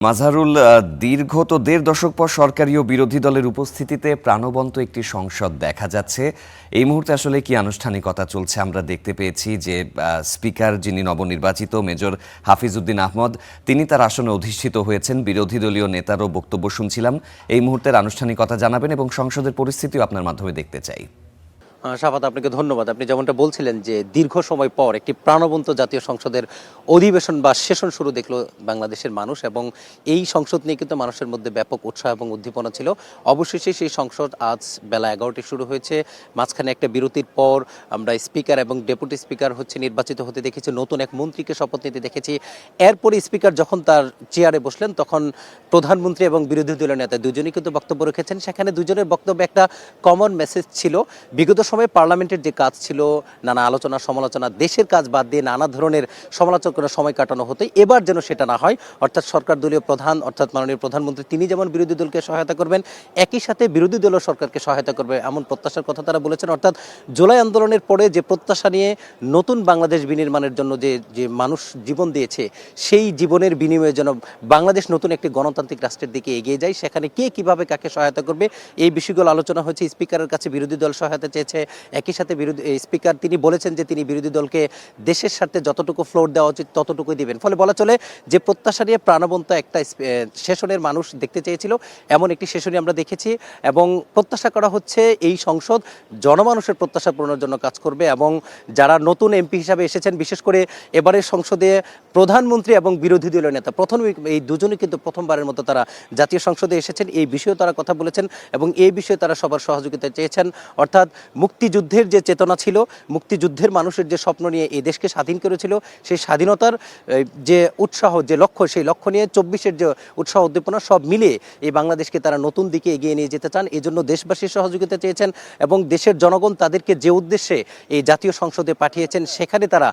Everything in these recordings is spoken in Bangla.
মাজহারুল, দীর্ঘ তো ১.৫ দশক পর সরকারি ও বিরোধী দলের উপস্থিতিতে প্রাণবন্ত একটি সংসদ দেখা যাচ্ছে। এই মুহূর্তে আসলে কি আনুষ্ঠানিকতা চলছে আমরা দেখতে পেয়েছি যে স্পিকার যিনি নবনির্বাচিত মেজর হাফিজউদ্দিন আহমদ তিনি তার আসনে অধিষ্ঠিত হয়েছেন। বিরোধী দলীয় নেতারও বক্তব্য শুনছিলাম। এই মুহূর্তের আনুষ্ঠানিকতা জানাবেন এবং সংসদের পরিস্থিতিও আপনার মাধ্যমে দেখতে চাই। শাফাত, আপনাকে ধন্যবাদ। আপনি যেমনটা বলছিলেন যে দীর্ঘ সময় পর একটি প্রাণবন্ত জাতীয় সংসদের অধিবেশন বা সেশন শুরু দেখলো বাংলাদেশের মানুষ, এবং এই সংসদ নিয়ে কিন্তু মানুষের মধ্যে ব্যাপক উৎসাহ এবং উদ্দীপনা ছিল। অবশেষে সেই সংসদ আজ বেলা 11টায় শুরু হয়েছে। মাঝখানে একটা বিরতির পর আমরা স্পিকার এবং ডেপুটি স্পিকার নির্বাচিত হতে দেখেছি, নতুন এক মন্ত্রীকে শপথ নিতে দেখেছি। এরপরে স্পিকার যখন তার চেয়ারে বসলেন তখন প্রধানমন্ত্রী এবং বিরোধী দলীয় নেতা দুজনেই কিন্তু বক্তব্য রেখেছেন। সেখানে দুজনের বক্তব্যে একটা কমন মেসেজ ছিল। বিগত সময়ে পার্লামেন্টের যে কাজ ছিল, নানা আলোচনা সমালোচনা, দেশের কাজ বাদ দিয়ে নানা ধরনের সমালোচনা করে সময় কাটানো হতো, এবার যেন সেটা না হয়। অর্থাৎ সরকার দলীয় প্রধান অর্থাৎ মাননীয় প্রধানমন্ত্রী তিনি যেমন বিরোধী দলকে সহায়তা করবেন, একই সাথে বিরোধী দলও সরকারকে সহায়তা করবে এমন প্রত্যাশার কথা তারা বলেছেন। অর্থাৎ জুলাই আন্দোলনের পরে যে প্রত্যাশা নিয়ে নতুন বাংলাদেশ বিনির্মাণের জন্য যে মানুষ জীবন দিয়েছে, সেই জীবনের বিনিময়ে যেন বাংলাদেশ নতুন একটি গণতান্ত্রিক রাষ্ট্রের দিকে এগিয়ে যায়, সেখানে কে কিভাবে কাকে সহায়তা করবে এই বিষয়গুলো আলোচনা হয়েছে। স্পিকারের কাছে বিরোধী দল সহায়তা চেয়েছে। একই সাথে স্পিকার তিনি বলেছেন যে তিনি বিরোধী দলকে দেশের স্বার্থে যতটুকু ফ্লোর দেওয়া উচিত ততটুকুই দিবেন। ফলে বলা চলে যে প্রত্যাশা নিয়ে প্রাণবন্ত একটা সেশনের মানুষ দেখতে চেয়েছিল, এমন একটি সেশনই আমরা দেখেছি। এবং প্রত্যাশা করা হচ্ছে এই সংসদ জনমানুষের প্রত্যাশা পূরণের জন্য কাজ করবে, এবং যারা নতুন এমপি হিসাবে এসেছেন, বিশেষ করে এবারের সংসদে প্রধানমন্ত্রী এবং বিরোধী দলীয় নেতা এই দুজনই কিন্তু প্রথমবারের মতো তারা জাতীয় সংসদে এসেছেন। এই বিষয়ে তারা কথা বলেছেন এবং এই বিষয়ে তারা সবার সহযোগিতা চেয়েছেন। অর্থাৎ মুক্তিযুদ্ধের যে চেতনা ছিল, মুক্তিযুদ্ধের মানুষের যে স্বপ্ন নিয়ে এই দেশকে স্বাধীন করেছিল, সেই স্বাধীনতার যে উৎসাহ, যে লক্ষ্য, সেই লক্ষ্য নিয়ে 24-এর যে উৎসাহ উদ্দীপনা সব মিলিয়ে এই বাংলাদেশকে তারা নতুন দিকে এগিয়ে নিয়ে যেতে চান। এই জন্য দেশবাসীর সহযোগিতা চেয়েছেন এবং দেশের জনগণ তাদেরকে যে উদ্দেশ্যে এই জাতীয় সংসদে পাঠিয়েছেন সেখানে তারা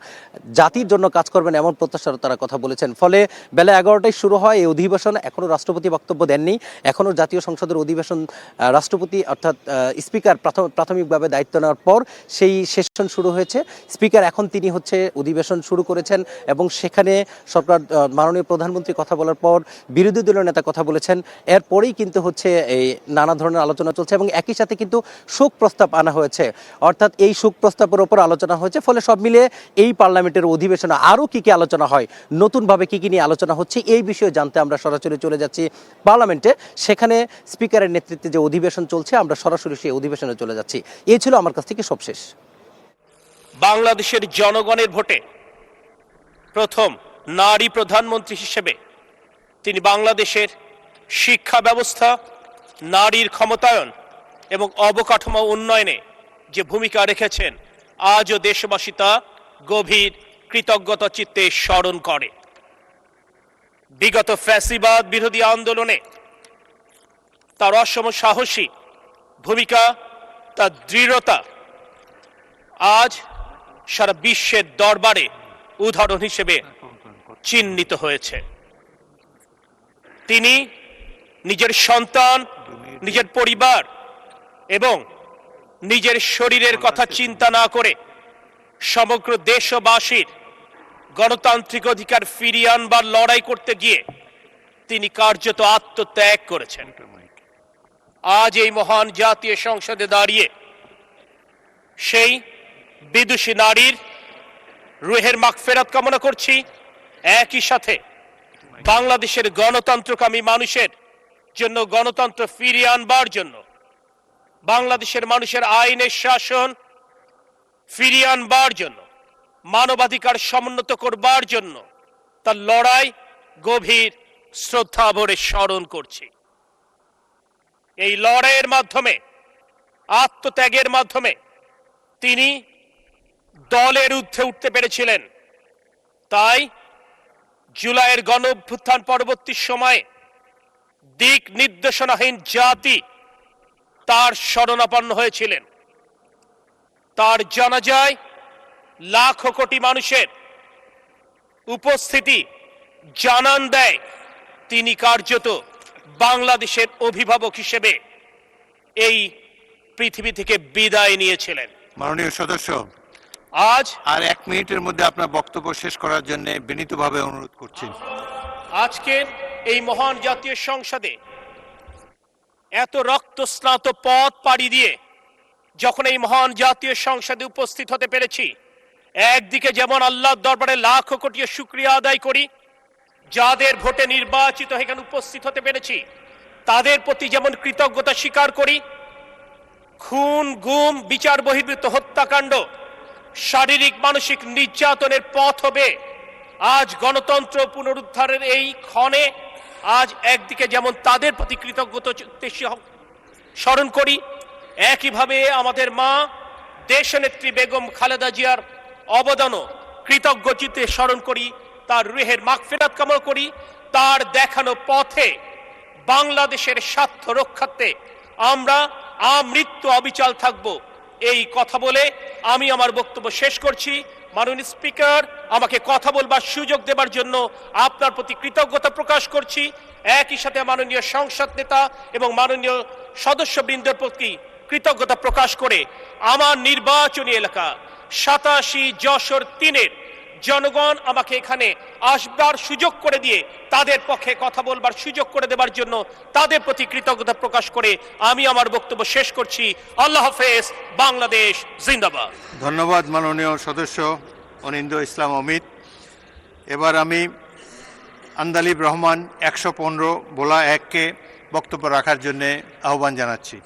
জাতির জন্য কাজ করবেন এমন প্রত্যাশার তারা কথা বলেছেন। ফলে বেলা 11টায় শুরু হয় এই অধিবেশন। এখনও রাষ্ট্রপতি বক্তব্য দেননি। এখনও জাতীয় সংসদের অধিবেশন রাষ্ট্রপতি অর্থাৎ স্পিকার প্রাথমিকভাবে দায়িত্ব নেওয়ার পর সেই সেশন শুরু হয়েছে। স্পিকার এখন তিনি অধিবেশন শুরু করেছেন এবং সেখানে সরকার মাননীয় প্রধানমন্ত্রী কথা বলার পর বিরোধী দলীয় নেতা কথা বলেছেন। এরপরেই কিন্তু এই নানা ধরনের আলোচনা চলছে এবং একই সাথে কিন্তু শোক প্রস্তাব আনা হয়েছে। অর্থাৎ এই শোক প্রস্তাবের উপর আলোচনা হয়েছে। ফলে সব মিলিয়ে এই পার্লামেন্টের অধিবেশনে আরও কী কী আলোচনা হয়, নতুনভাবে কী কী নিয়ে আলোচনা হচ্ছে, এই বিষয়ে জানতে আমরা সরাসরি চলে যাচ্ছি পার্লামেন্টে। সেখানে স্পিকারের নেতৃত্বে যে অধিবেশন চলছে, আমরা সরাসরি সেই অধিবেশনে চলে যাচ্ছি। এই ছিল আমার কাছ থেকে সবশেষ। বাংলাদেশের জনগণের ভোটে প্রথম নারী প্রধানমন্ত্রী হিসেবে তিনি বাংলাদেশের শিক্ষা ব্যবস্থা, নারীর ক্ষমতায়ন এবং অবকাঠামো উন্নয়নে যে ভূমিকা রেখেছেন, আজও দেশবাসী তা গভীর কৃতজ্ঞতা চিত্তে স্মরণ করে। বিগত ফ্যাসিবাদ বিরোধী আন্দোলনে তার অসম সাহসী ভূমিকা, তার দৃঢ়তা আজ সারা বিশ্বের দরবারে উদাহরণ হিসেবে চিহ্নিত হয়েছে। তিনি নিজের সন্তান, নিজের পরিবার এবং নিজের শরীরের কথা চিন্তা না করে সমগ্র দেশবাসীর গণতান্ত্রিক অধিকার ফিরিয়ে আনবার লড়াই করতে গিয়ে তিনি কার্যত আত্মত্যাগ করেছেন। আজ এই মহান জাতীয় সংসদে দাঁড়িয়ে সেই বিদুষী নারীর রুহের মাগফিরাত কামনা করছি। একই সাথে বাংলাদেশের গণতন্ত্রকামী মানুষের জন্য, গণতন্ত্র ফিরিয়ে আনবার জন্য, বাংলাদেশের মানুষের আইনের শাসন ফিরিয়ে আনবার জন্য, মানবাধিকার সমুন্নত করবার জন্য তার লড়াই গভীর শ্রদ্ধা ভরে স্মরণ করছি। এই লড়াইয়ের মাধ্যমে, আত্মত্যাগের মাধ্যমে তিনি দলের ঊর্ধ্বে উঠতে পেরেছিলেন। তাই জুলাইয়ের গণ অভ্যুত্থান পরবর্তী সময়ে দিক নির্দেশনাহীন জাতি তার শরণাপন্ন হয়েছিলেন। তার জানাজায় লাখো কোটি মানুষের উপস্থিতি জানান দেয় তিনি কার্যত বাংলাদেশের অভিভাবক হিসেবে এই পৃথিবী থেকে বিদায় নিয়েছিলেন। মাননীয় সদস্য, আজ আর 1 মিনিটের মধ্যে আপনার বক্তব্য শেষ করার জন্য বিনীতভাবে অনুরোধ করছি। আজকের এই মহান জাতীয় সংসদে এত রক্তস্নাত পথ পাড়ি দিয়ে যখন এই মহান জাতীয় সংসদে উপস্থিত হতে পেরেছি, একদিকে যেমন আল্লাহর দরবারে লাখ কোটি শুকরিয়া আদায় করি, যাদের ভোটে নির্বাচিত এখানে উপস্থিত হতে পেরেছি তাদের প্রতি যেমন কৃতজ্ঞতা স্বীকার করি। খুন, গুম, বিচার বহির্ভূত হত্যাকাণ্ড, শারীরিক মানসিক নির্যাতনের পথ হবে আজ গণতন্ত্র পুনরুদ্ধারের এই ক্ষণে আজ একদিকে যেমন তাদের প্রতি কৃতজ্ঞতা স্মরণ করি, একইভাবে আমাদের মা দেশনেত্রী বেগম খালেদা জিয়ার অবদানও কৃতজ্ঞ চিত্তে স্মরণ করি, তার রুহের মাগফিরাত কামনা করি। তার দেখানো পথে বাংলাদেশের স্বার্থ রক্ষার্থে আমরা আমৃত্যু অবিচল থাকব। এই কথা বলে আমি আমার বক্তব্য শেষ করছি। মাননীয় স্পিকার, আমাকে কথা বলবার সুযোগ দেবার জন্য আপনার প্রতি কৃতজ্ঞতা প্রকাশ করছি। একই সাথে মাননীয় সংসদ নেতা এবং মাননীয় সদস্যবৃন্দের প্রতি কৃতজ্ঞতা প্রকাশ করে আমার নির্বাচনী এলাকা 87 যশোর 3-এর জনগণ আমাকে এখানে আসবার সুযোগ করে দিয়ে তাদের পক্ষে কথা বলবার সুযোগ করে দেবার জন্য তাদের প্রতি কৃতজ্ঞতা প্রকাশ করে আমি আমার বক্তব্য শেষ করছি। আল্লাহ হাফেজ। বাংলাদেশ জিন্দাবাদ। ধন্যবাদ মাননীয় সদস্য অনিন্দ্য ইসলাম অমিত। এবার আমি আন্দালিব রহমান 115 বোলা 1-কে বক্তব্য রাখার জন্য আহ্বান জানাচ্ছি।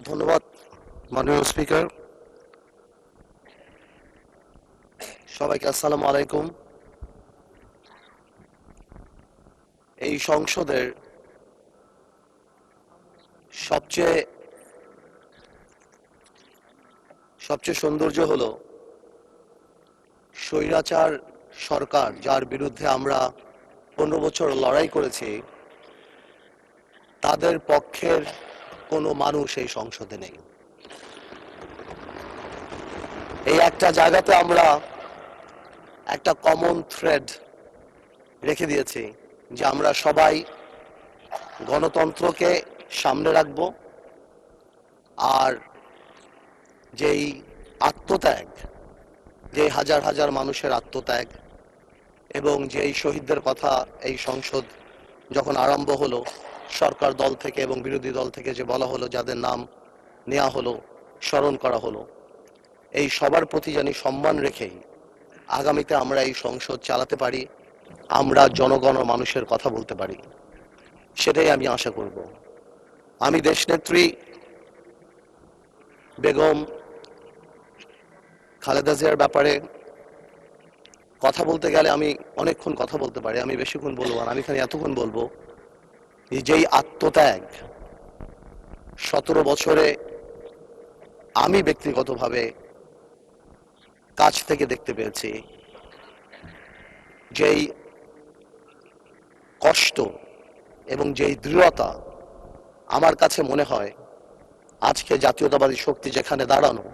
ধন্যবাদ মাননীয় স্পিকার। সবাইকে আসসালামু আলাইকুম। এই সংসদের সবচেয়ে সৌন্দর্য হলো স্বৈরাচার সরকার, যার বিরুদ্ধে আমরা 15 বছর লড়াই করেছি, তাদের পক্ষের কোনো মানুষ এই সংসদে নেই। এই একটা জায়গাতে আমরা একটা কমন থ্রেড রেখে দিয়েছি যে আমরা সবাই গণতন্ত্রকে সামনে রাখব, আর যেই আত্মত্যাগ, যে হাজার হাজার মানুষের আত্মত্যাগ এবং যেই শহীদদের কথা এই সংসদ যখন আরম্ভ হলো সরকার দল থেকে এবং বিরোধী দল থেকে যে বলা হলো, যাদের নাম নেওয়া হলো, স্মরণ করা হলো, এই সবার প্রতি জানি সম্মান রেখেই আগামীতে আমরা এই সংসদ চালাতে পারি, আমরা জনগণ ও মানুষের কথা বলতে পারি, সেটাই আমি আশা করব। আমি দেশনেত্রী বেগম খালেদা জিয়ার ব্যাপারে কথা বলতে গেলে আমি অনেকক্ষণ কথা বলতে পারি, আমি বেশিক্ষণ বলবো না, আমি এখানে এতক্ষণ বলবো যেই আত্মত্যাগ 17 বছরে আমি ব্যক্তিগতভাবে কাছ থেকে দেখতে পেয়েছি, যেই কষ্ট এবং যেই দৃঢ়তা, আমার কাছে মনে হয় আজকে জাতীয়তাবাদী শক্তি যেখানে দাঁড়ানো,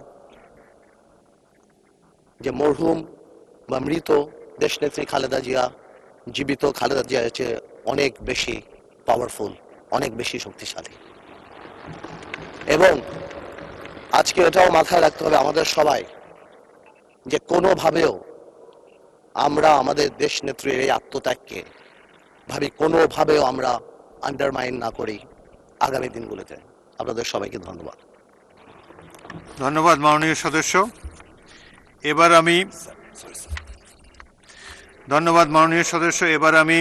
যে মরহুম বা মৃত দেশনেত্রী খালেদা জিয়া জীবিত খালেদা জিয়ার চেয়ে অনেক বেশি পাওয়ারফুল, অনেক বেশি শক্তিশালী। এবং আজকে এটাও মাথায় রাখতে হবে আমাদের সবাই যে কোনোভাবেও আমরা আমাদের দেশ নেত্রীর এই আত্মত্যাগকে কোনোভাবেও আমরা আন্ডারমাইন না করি আগামী দিনগুলোতে। আপনাদের সবাইকে ধন্যবাদ। ধন্যবাদ মাননীয় সদস্য। এবার আমি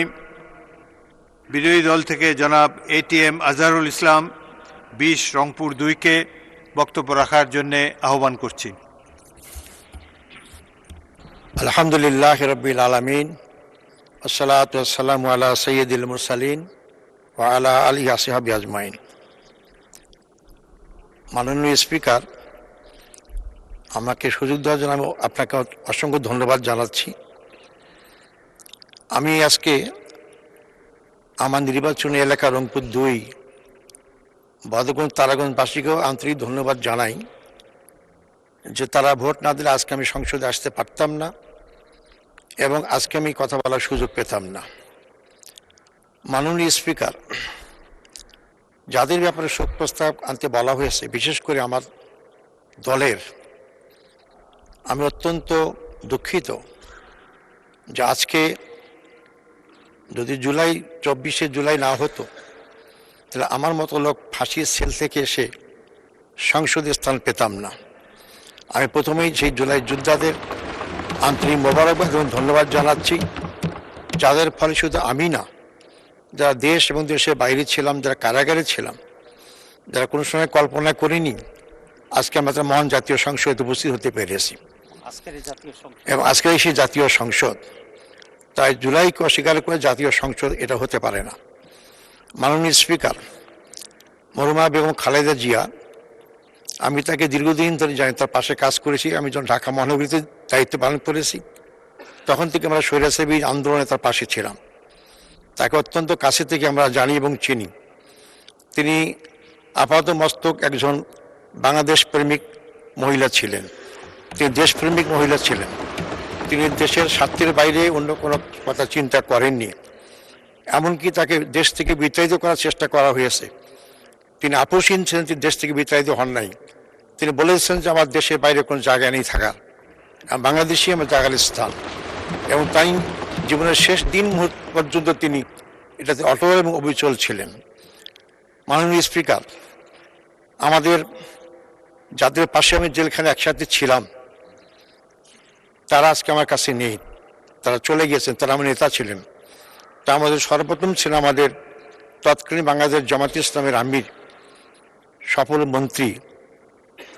বিরোধী দল থেকে জনাব ATM আজহারুল ইসলাম 20 রংপুর 2-কে বক্তব্য রাখার জন্য আহ্বান করছি। আলহামদুলিল্লাহ রাব্বিল আলামিন, আসসালাতু ওয়াসসালামু আলা সাইয়্যিদিল মুরসালিন ওয়া আলা আলিহি ওয়া সাহবিহি আজমাইন। মাননীয় স্পিকার, আমাকে সুযোগ দেওয়ার জন্য আমি আপনাকে অসংখ্য ধন্যবাদ জানাচ্ছি। আমি আজকে আমার নির্বাচনী এলাকা রংপুর 2 বদরগঞ্জ তারাগঞ্জবাসীকেও আন্তরিক ধন্যবাদ জানাই যে তারা ভোট না দিলে আজকে আমি সংসদে আসতে পারতাম না এবং আজকে আমি কথা বলার সুযোগ পেতাম না। মাননীয় স্পিকার, যাদের ব্যাপারে শোক প্রস্তাব আনতে বলা হয়েছে, বিশেষ করে আমার দলের আমি অত্যন্ত দুঃখিত যে আজকে যদি 24শে জুলাই না হতো তাহলে আমার মতো লোক ফাঁসির সেল থেকে এসে সংসদে স্থান পেতাম না। আমি প্রথমেই সেই জুলাই যোদ্ধাদের আন্তরিক মোবারকবাদ এবং ধন্যবাদ জানাচ্ছি, যাদের ফলে শুধু আমি না, যারা দেশ এবং দেশের বাইরে ছিলাম, যারা কারাগারে ছিলাম, যারা কোনো সময় কল্পনা করিনি আজকে আমরা মহান জাতীয় সংসদে উপস্থিত হতে পেরেছি। এবং আজকের এই সেই জাতীয় সংসদ, তাই জুলাইকে অস্বীকার করে জাতীয় সংসদ এটা হতে পারে না। মাননীয় স্পিকার মরহুমা বেগম খালেদা জিয়া, আমি তাকে দীর্ঘদিন ধরে জানি, তার পাশে কাজ করেছি। আমি যখন ঢাকা মহানগরীতে দায়িত্ব পালন করেছি তখন থেকে আমরা স্বৈরাচারী আন্দোলনে তার পাশে ছিলাম। তাকে অত্যন্ত কাছে থেকে আমরা জানি এবং চিনি। তিনি আপাত মস্তক একজন বাংলাদেশ প্রেমিক মহিলা ছিলেন, তিনি দেশপ্রেমিক মহিলা ছিলেন। তিনি দেশের স্বার্থের বাইরে অন্য কোনো কথা চিন্তা করেননি। এমনকি তাকে দেশ থেকে বিতাড়িত করার চেষ্টা করা হয়েছে, তিনি আপোষহীন ছিলেন, তিনি দেশ থেকে বিতাড়িত হন নাই। তিনি বলেছেন যে আমার দেশের বাইরে কোনো জায়গা নেই থাকার, বাংলাদেশই আমার জায়গার স্থান। এবং তাই জীবনের শেষ দিন মুহূর্ত পর্যন্ত তিনি এটাতে অটল এবং অবিচল ছিলেন। মাননীয় স্পিকার, আমাদের যাদের পাশে আমি জেলখানে একসাথে ছিলাম তারা আজকে আমার কাছে নেই, তারা চলে গিয়েছেন, তারা আমার নেতা ছিলেন। তা আমাদের সর্বপ্রথম ছিল আমাদের তৎকালীন বাংলাদেশ জামায়াতে ইসলামের আমির, সফল মন্ত্রী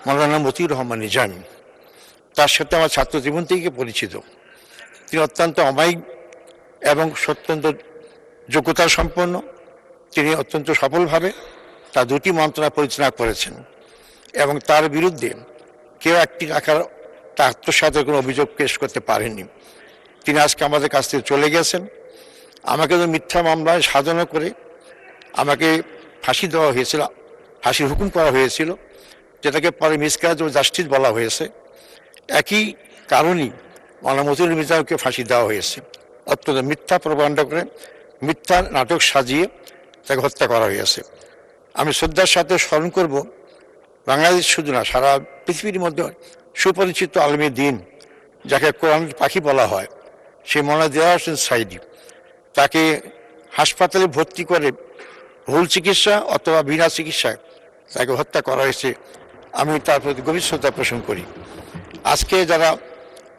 মৌলানা মতিউর রহমান নিজামী। তার সাথে আমার ছাত্র জীবন থেকে পরিচিত। তিনি অত্যন্ত অমায়িক এবং অত্যন্ত যোগ্যতা সম্পন্ন। তিনি অত্যন্ত সফলভাবে তার দুটি মন্ত্রণালয় পরিচালনা করেছেন এবং তার বিরুদ্ধে কেউ একটি আকার তার আত্মসাতের কোনো অভিযোগ পেশ করতে পারেননি। তিনি আজকে আমাদের কাছ থেকে চলে গেছেন। আমাকে তো মিথ্যা মামলায় সাজানো করে আমাকে ফাঁসি দেওয়া হয়েছিল, ফাঁসির হুকুম করা হয়েছিল, যেটাকে পরে মিসক্যারেজ অফ জাস্টিস বলা হয়েছে। একই কারণেই মৌলানা মতিউর নিজামীকে ফাঁসি দেওয়া হয়েছে। অত্যন্ত মিথ্যা প্রপাগান্ডা করে, মিথ্যা নাটক সাজিয়ে তাকে হত্যা করা হয়েছে। আমি শ্রদ্ধার সাথে স্মরণ করব বাংলাদেশ শুধু না, সারা পৃথিবীর মধ্যে সুপরিচিত আলমী দিন, যাকে কোরআনের পাখি বলা হয়, সেই মৌলানা দেওয়ার হোসেন সাইদি। তাকে হাসপাতালে ভর্তি করে ভুল চিকিৎসা অথবা বিনা চিকিৎসায় তাকে হত্যা করা হয়েছে। আমি তার প্রতি গভীর শ্রদ্ধা পোষণ করি। আজকে যারা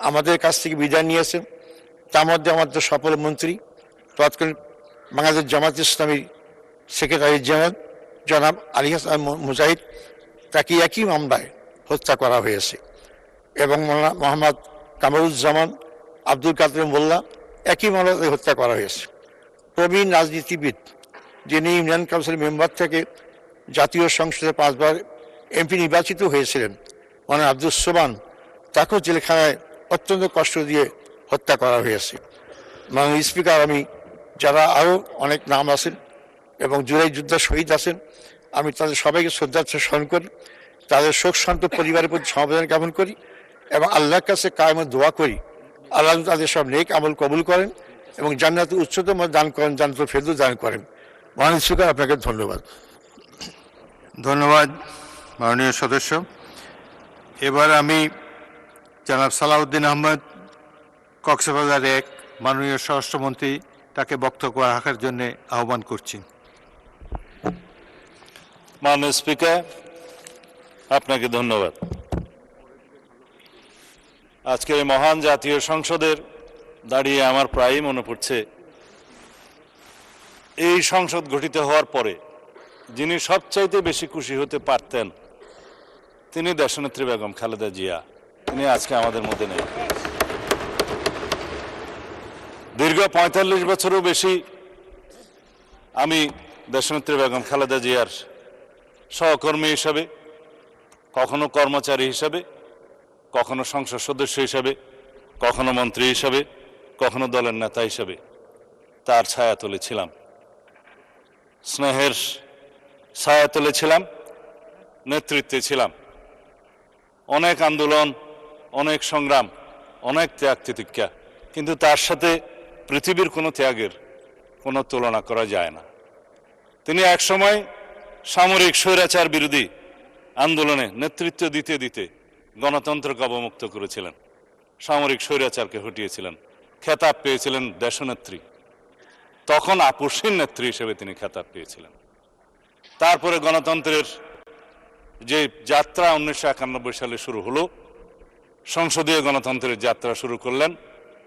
আমাদের কাছ থেকে বিদায় নিয়েছেন তার মধ্যে আমাদের সফল মন্ত্রী তৎকালীন বাংলাদেশ জামায়াত ইসলামী সেক্রেটারি জেনারেল জনাব আলী হাসান মুজাহিদ, তাকে একই মামলায় হত্যা করা হয়েছে। এবং মোহাম্মদ কামরুজ্জামান আব্দুল কাদের মোল্লা একই মামলায় হত্যা করা হয়েছে। প্রবীণ রাজনীতিবিদ, যিনি ইউনিয়ন কাউন্সিল মেম্বার থেকে জাতীয় সংসদে 5 বার এমপি নির্বাচিত হয়েছিলেন, মানে আব্দুল সোবান, তাকেও জেলখানায় অত্যন্ত কষ্ট দিয়ে হত্যা করা হয়েছে। মাননীয় স্পিকার, আমি যারা আরও অনেক নাম আছেন এবং জুলাই যোদ্ধা শহীদ আছেন, আমি তাদের সবাইকে শ্রদ্ধার সাথে স্মরণ করি, তাদের শোক শান্ত পরিবারের প্রতি সমবেদনা জ্ঞাপন করি এবং আল্লাহর কাছে কায়েমত দোয়া করি আল্লাহ তাদের সব নেক আমল কবুল করেন এবং জান্নাতে উচ্চতম দান করেন, জান্নাতুল ফেরদৌস দান করেন। মাননীয় স্পিকার, আপনাকে ধন্যবাদ। ধন্যবাদ মাননীয় সদস্য। এবার আমি জনাব সালাউদ্দিন আহমদ, কক্সবাজার 1, মাননীয় স্বরাষ্ট্রমন্ত্রী, তাকে বক্তব্য রাখার জন্য আহ্বান করছি। মাননীয় স্পিকার, আপনাকে ধন্যবাদ। আজকের এই মহান জাতীয় সংসদের দাঁড়িয়ে আমার প্রায়ই মনে পড়ছে এই সংসদ গঠিত হওয়ার পরে যিনি সবচাইতে বেশি খুশি হতে পারতেন তিনি দেশনেত্রী বেগম খালেদা জিয়া। তিনি আজকে আমাদের মধ্যে নেই। দীর্ঘ 45 বছরও বেশি আমি দেশনেত্রী বেগম খালেদা জিয়ার সহকর্মী হিসাবে, কখনো কর্মচারী হিসাবে, কখনো সংসদ সদস্য হিসাবে, কখনো মন্ত্রী হিসাবে, কখনো দলের নেতা হিসাবে তার ছায়া তুলেছিলাম, স্নেহের ছায়া তুলেছিলাম, নেতৃত্বে ছিলাম। অনেক আন্দোলন, অনেক সংগ্রাম, অনেক ত্যাগ তিতিক্ষা, কিন্তু তার সাথে পৃথিবীর কোনো ত্যাগের কোনো তুলনা করা যায় না। তিনি একসময় সামরিক স্বৈরাচার বিরোধী আন্দোলনে নেতৃত্ব দিতে দিতে গণতন্ত্রকে অবমুক্ত করেছিলেন, সামরিক স্বৈরাচারকে হটিয়েছিলেন, খেতাব পেয়েছিলেন দেশনেত্রী। তখন আপসহীন নেত্রী হিসেবে তিনি খেতাব পেয়েছিলেন। তারপরে গণতন্ত্রের যে যাত্রা 1991 সালে শুরু হলো, সংসদীয় গণতন্ত্রের যাত্রা শুরু করলেন।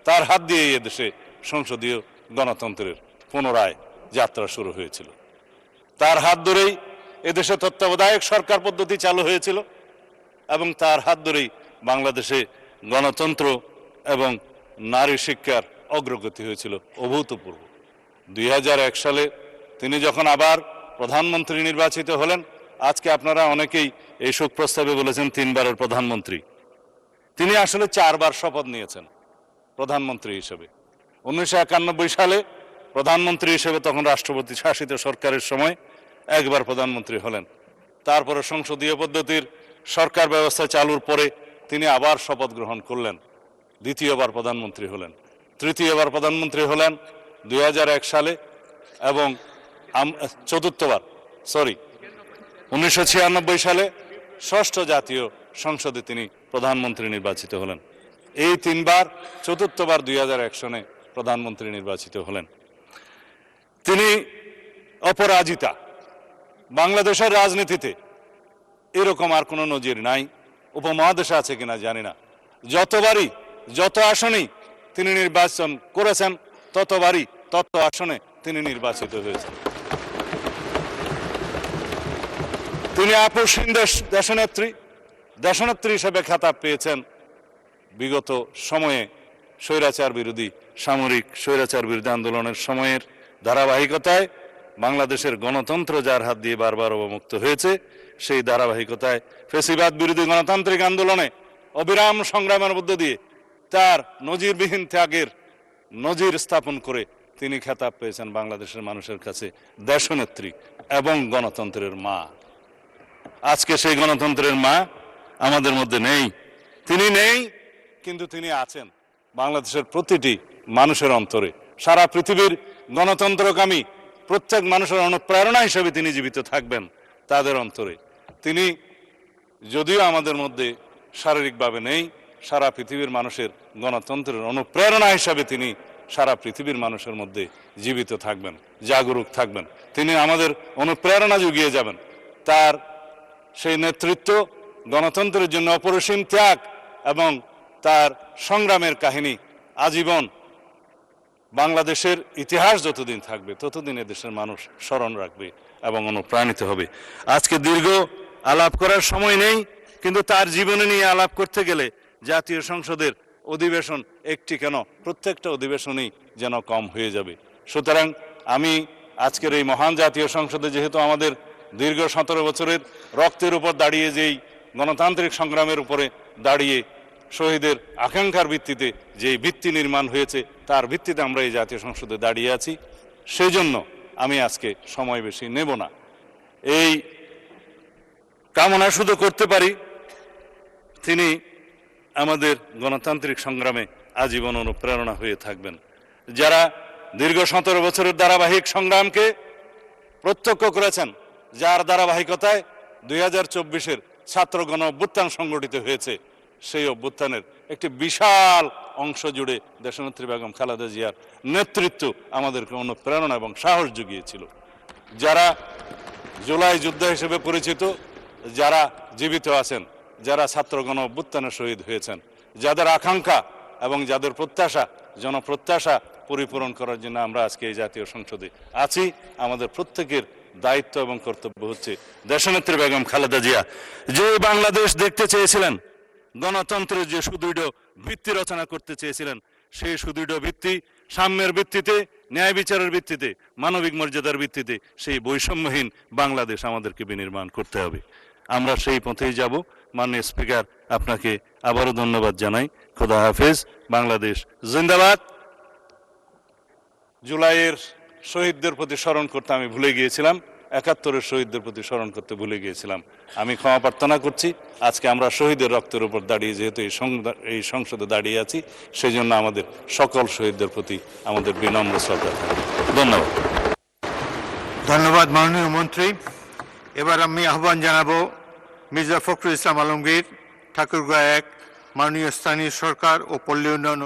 তার হাত দিয়ে এদেশে সংসদীয় গণতন্ত্রের পুনরায় যাত্রা শুরু হয়েছিল। তার হাত ধরেই এদেশে তত্ত্বাবধায়ক সরকার পদ্ধতি চালু হয়েছিল এবং তার হাত ধরেই বাংলাদেশে গণতন্ত্র এবং নারী শিক্ষার অগ্রগতি হয়েছিল অভূতপূর্ব। 2001 সালে তিনি যখন আবার প্রধানমন্ত্রী নির্বাচিত হলেন, আজকে আপনারা অনেকেই এই শোক প্রস্তাবে বলেছেন 3 বারের প্রধানমন্ত্রী। তিনি আসলে 4 বার শপথ নিয়েছেন প্রধানমন্ত্রী হিসেবে। 1991 সালে প্রধানমন্ত্রী হিসেবে তখন রাষ্ট্রপতি শাসিত সরকারের সময় একবার প্রধানমন্ত্রী হলেন। তারপরে সংসদীয় পদ্ধতির সরকার ব্যবস্থা চালুর পরে তিনি আবার শপথ গ্রহণ করলেন, দ্বিতীয়বার প্রধানমন্ত্রী হলেন। তৃতীয়বার প্রধানমন্ত্রী হলেন 2001 সালে এবং চতুর্থবার 1996 সালে ষষ্ঠ জাতীয় সংসদে তিনি প্রধানমন্ত্রী নির্বাচিত হলেন। এই 3 বার, চতুর্থবার 2001 সনে প্রধানমন্ত্রী নির্বাচিত হলেন। তিনি অপরাজিতা। বাংলাদেশের রাজনীতিতে এরকম আর কোনো নজির নাই, উপমহাদেশে আছে কিনা জানি না। যতবারই যত আসনেই তিনি নির্বাচন করেছেন ততবারই তত আসনে তিনি নির্বাচিত হয়েছেন। তিনি আপসহীন দেশনেত্রী হিসেবে খেতাব পেয়েছেন। বিগত সময়ে স্বৈরাচার বিরোধী সামরিক স্বৈরাচার বিরোধী আন্দোলনের সময়ের ধারাবাহিকতায় বাংলাদেশের গণতন্ত্র যার হাত দিয়ে বারবার অবমুক্ত হয়েছে, সেই ধারাবাহিকতায় ফ্যাসিবাদ বিরোধী গণতান্ত্রিক আন্দোলনে অবিরাম সংগ্রামের মধ্য দিয়ে তার নজিরবিহীন ত্যাগের নজির স্থাপন করে তিনি খেতাব পেয়েছেন বাংলাদেশের মানুষের কাছে দেশনেত্রী এবং গণতন্ত্রের মা। আজকে সেই গণতন্ত্রের মা আমাদের মধ্যে নেই। তিনি নেই, কিন্তু তিনি আছেন বাংলাদেশের প্রতিটি মানুষের অন্তরে। সারা পৃথিবীর গণতন্ত্রকামী প্রত্যেক মানুষের অনুপ্রেরণা হিসেবে তিনি জীবিত থাকবেন তাদের অন্তরে। তিনি যদিও আমাদের মধ্যে শারীরিকভাবে নেই, সারা পৃথিবীর মানুষের গণতন্ত্রের অনুপ্রেরণা হিসাবে তিনি সারা পৃথিবীর মানুষের মধ্যে জীবিত থাকবেন, জাগরুক থাকবেন। তিনি আমাদের অনুপ্রেরণা জুগিয়ে যাবেন। তার সেই নেতৃত্ব, গণতন্ত্রের জন্য অপরিসীম ত্যাগ এবং তার সংগ্রামের কাহিনী আজীবন বাংলাদেশের ইতিহাস যতদিন থাকবে ততদিন দেশের মানুষ স্মরণ রাখবে এবং অনুপ্রাণিত হবে। আজকে দীর্ঘ আলাপ করার সময় নেই, কিন্তু তার জীবনে নিয়ে আলাপ করতে গেলে জাতীয় সংসদের অধিবেশন একটি কেন, প্রত্যেকটা অধিবেশনই যেন কম হয়ে যাবে। সুতরাং আমি আজকের এই মহান জাতীয় সংসদে, যেহেতু আমাদের দীর্ঘ 17 বছরের রক্তের উপর দাঁড়িয়ে, যেই গণতান্ত্রিক সংগ্রামের উপরে দাঁড়িয়ে শহীদের আকাঙ্ক্ষার ভিত্তিতে যে ভিত্তি নির্মাণ হয়েছে, তার ভিত্তিতে আমরা এই জাতীয় সংসদে দাঁড়িয়ে আছি। সেই জন্য আমি আজকে সময় বেশি নেব না। এই কামনা শুধু করতে পারি তিনি আমাদের গণতান্ত্রিক সংগ্রামে আজীবন অনুপ্রেরণা হয়ে থাকবেন। যারা দীর্ঘ 17 বছরের ধারাবাহিক সংগ্রামকে প্রত্যক্ষ করেছেন, যার ধারাবাহিকতায় 2024-এর ছাত্র গণ অভ্যুত্থান সংগঠিত হয়েছে, সেই অভ্যুত্থানের একটি বিশাল অংশ জুড়ে দেশনেত্রী বেগম খালেদা জিয়ার নেতৃত্ব আমাদেরকে অনুপ্রেরণা এবং সাহস জুগিয়েছিল। যারা জুলাই যোদ্ধা হিসেবে পরিচিত, যারা জীবিত আছেন, যারা ছাত্র গণ অভ্যুত্থানে শহীদ হয়েছেন, যাদের আকাঙ্ক্ষা এবং যাদের প্রত্যাশা, জনপ্রত্যাশা পরিপূরণ করার জন্য আমরা আজকে এই জাতীয় সংসদে আছি। আমাদের প্রত্যেকের দায়িত্ব এবং কর্তব্য হচ্ছে দেশনেত্রী বেগম খালেদা জিয়া যে বাংলাদেশ দেখতে চেয়েছিলেন, গণতন্ত্রের যে সুদৃঢ় ভিত্তি রচনা করতে চেয়েছিলেন, সেই সুদৃঢ় ভিত্তি সাম্যের ভিত্তিতে, ন্যায় বিচারের ভিত্তিতে, মানবিক মর্যাদার ভিত্তিতে সেই বৈষম্যহীন বাংলাদেশ আমাদেরকে বিনির্মাণ করতে হবে। আমরা সেই পথেই যাব। মাননীয় স্পিকার, আপনাকে আবারও ধন্যবাদ জানাই। খোদা হাফেজ। বাংলাদেশ জিন্দাবাদ। জুলাইয়ের শহীদদের প্রতি স্মরণ করতে আমি ভুলে গিয়েছিলাম, 71-এর শহীদদের প্রতি স্মরণ করতে ভুলে গিয়েছিলাম। আমি ক্ষমা প্রার্থনা করছি। আজকে আমরা শহীদের রক্তের উপর দাঁড়িয়ে যেহেতু এই সংসদে দাঁড়িয়ে আছি, সেই জন্য আমাদের সকল শহীদদের প্রতি আমাদের বিনম্র শ্রদ্ধা থাকবে। ধন্যবাদ। ধন্যবাদ মাননীয় মন্ত্রী। এবার আমি আহ্বান জানাবো মির্জা ফখরুল ইসলাম আলমগীর, ঠাকুরগাঁ 1 মাননীয় স্থানীয় সরকার ও পল্লী উন্নয়ন